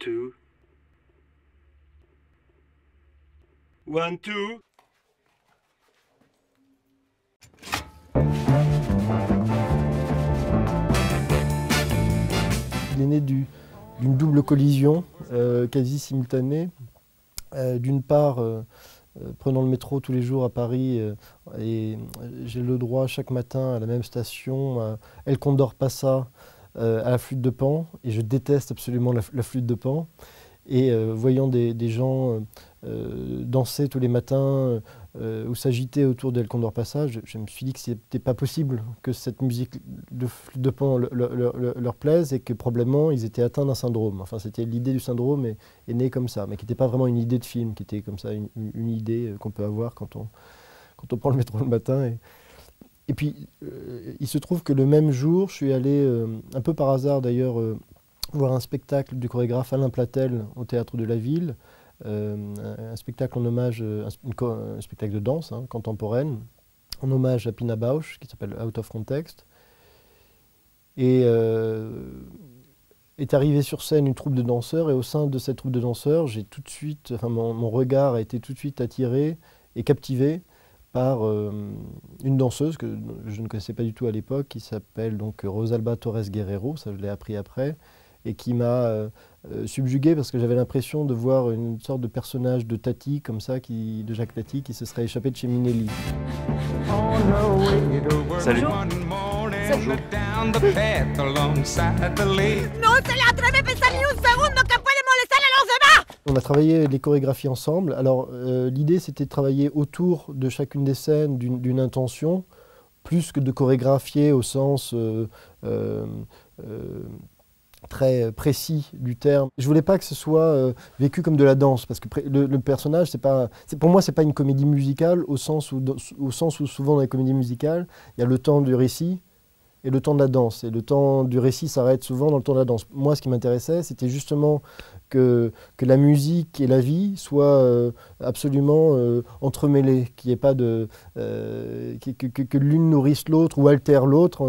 2. 1, 2. Il est né d'une double collision quasi simultanée. D'une part, prenant le métro tous les jours à Paris, et j'ai le droit chaque matin à la même station, à El Condor Passa, à la flûte de Pan, et je déteste absolument la flûte de Pan. Et voyant des gens danser tous les matins ou s'agiter autour d'El Condor Passa, je me suis dit que c'était pas possible que cette musique de flûte de Pan leur plaise et que probablement ils étaient atteints d'un syndrome. Enfin, c'était l'idée du syndrome est née comme ça, mais qui n'était pas vraiment une idée de film, qui était comme ça une idée qu'on peut avoir quand on prend le métro le matin. Et puis, il se trouve que le même jour, je suis allé, un peu par hasard d'ailleurs, voir un spectacle du chorégraphe Alain Platel au Théâtre de la Ville, un spectacle en hommage, un spectacle de danse contemporaine, en hommage à Pina Bausch, qui s'appelle Out of Context. Et est arrivée sur scène une troupe de danseurs, et au sein de cette troupe de danseurs, j'ai tout de suite, enfin, mon regard a été tout de suite attiré et captivé par une danseuse que je ne connaissais pas du tout à l'époque, qui s'appelle donc Rosalba Torres Guerrero, ça je l'ai appris après, et qui m'a subjugué parce que j'avais l'impression de voir une sorte de personnage de Tati, comme ça, de Jacques Tati, qui se serait échappé de chez Minelli. Salut. Salut. On a travaillé les chorégraphies ensemble. Alors l'idée c'était de travailler autour de chacune des scènes d'une intention, plus que de chorégraphier au sens très précis du terme. Je voulais pas que ce soit vécu comme de la danse, parce que le personnage, pour moi, c'est pas une comédie musicale au sens où souvent dans les comédies musicales, il y a le temps du récit et le temps de la danse. Et le temps du récit s'arrête souvent dans le temps de la danse. Moi, ce qui m'intéressait, c'était justement que la musique et la vie soient absolument entremêlées, qu'il n'y ait pas de que l'une nourrisse l'autre ou altère l'autre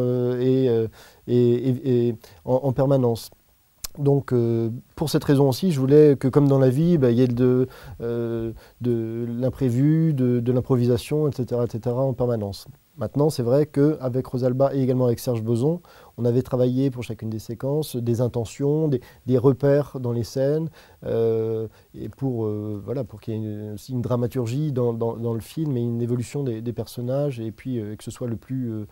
en permanence. Donc, pour cette raison aussi, je voulais que, comme dans la vie, il y ait de l'imprévu, de l'improvisation, etc., en permanence. Maintenant, c'est vrai qu'avec Rosalba et également avec Serge Boson, on avait travaillé pour chacune des séquences des intentions, des repères dans les scènes, et pour qu'il y ait aussi une dramaturgie dans le film et une évolution des personnages, et puis que ce soit le plus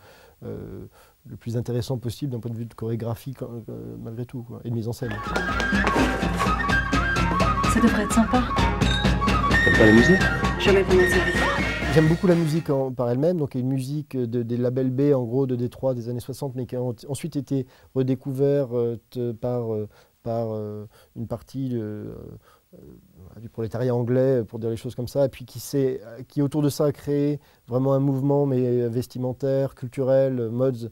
intéressant possible d'un point de vue de chorégraphie, malgré tout, quoi, et de mise en scène. Ça devrait être sympa. T'aimes pas la musique? Jamais pendant sa vie. J'aime beaucoup la musique par elle-même, donc il y a une musique des labels B, en gros, de Détroit des années 60, mais qui a ensuite été redécouverte par une partie du prolétariat anglais, pour dire les choses comme ça, et puis qui autour de ça a créé vraiment un mouvement, mais vestimentaire, culturel, mods.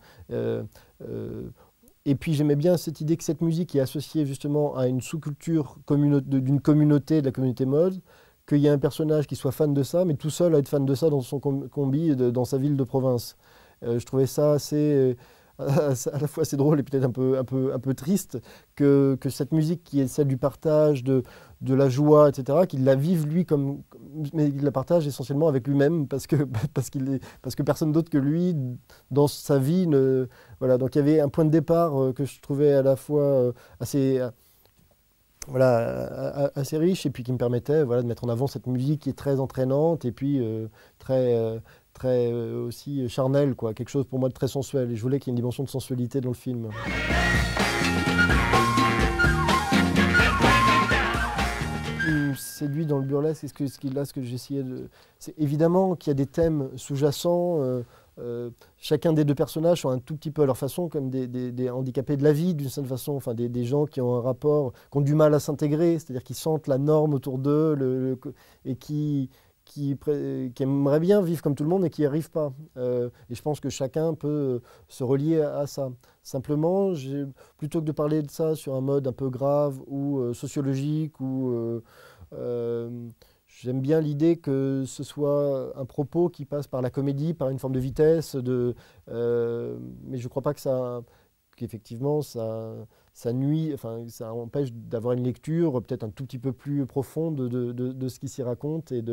Et puis j'aimais bien cette idée que cette musique est associée justement à une sous-culture d'une communauté, de la communauté mode, qu'il y ait un personnage qui soit fan de ça, mais tout seul à être fan de ça dans son combi, dans sa ville de province. Je trouvais ça assez, à la fois assez drôle et peut-être un peu triste que cette musique qui est celle du partage, de la joie, etc., qu'il la vive lui mais il la partage essentiellement avec lui-même parce que personne d'autre que lui dans sa vie voilà. Donc il y avait un point de départ que je trouvais à la fois assez riche, et puis qui me permettait de mettre en avant cette musique qui est très entraînante et puis très aussi charnelle, quoi, quelque chose pour moi de très sensuel, et je voulais qu'il y ait une dimension de sensualité dans le film. Ce qui me séduit dans le burlesque, ce que j'essayais de... C'est évidemment qu'il y a des thèmes sous-jacents. Chacun des deux personnages sont un tout petit peu à leur façon comme des handicapés de la vie, d'une certaine façon, enfin des gens qui ont un rapport, qui ont du mal à s'intégrer, c'est-à-dire qui sentent la norme autour d'eux et qui aimeraient bien vivre comme tout le monde et qui n'y arrivent pas. Et je pense que chacun peut se relier à ça. Simplement, plutôt que de parler de ça sur un mode un peu grave ou sociologique, j'aime bien l'idée que ce soit un propos qui passe par la comédie, par une forme de vitesse, mais je ne crois pas que qu'effectivement ça nuit, enfin ça empêche d'avoir une lecture peut-être un tout petit peu plus profonde de ce qui s'y raconte et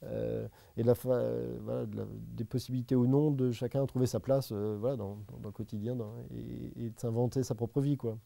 voilà, des possibilités ou non de chacun trouver sa place voilà, dans le quotidien et de s'inventer sa propre vie, quoi.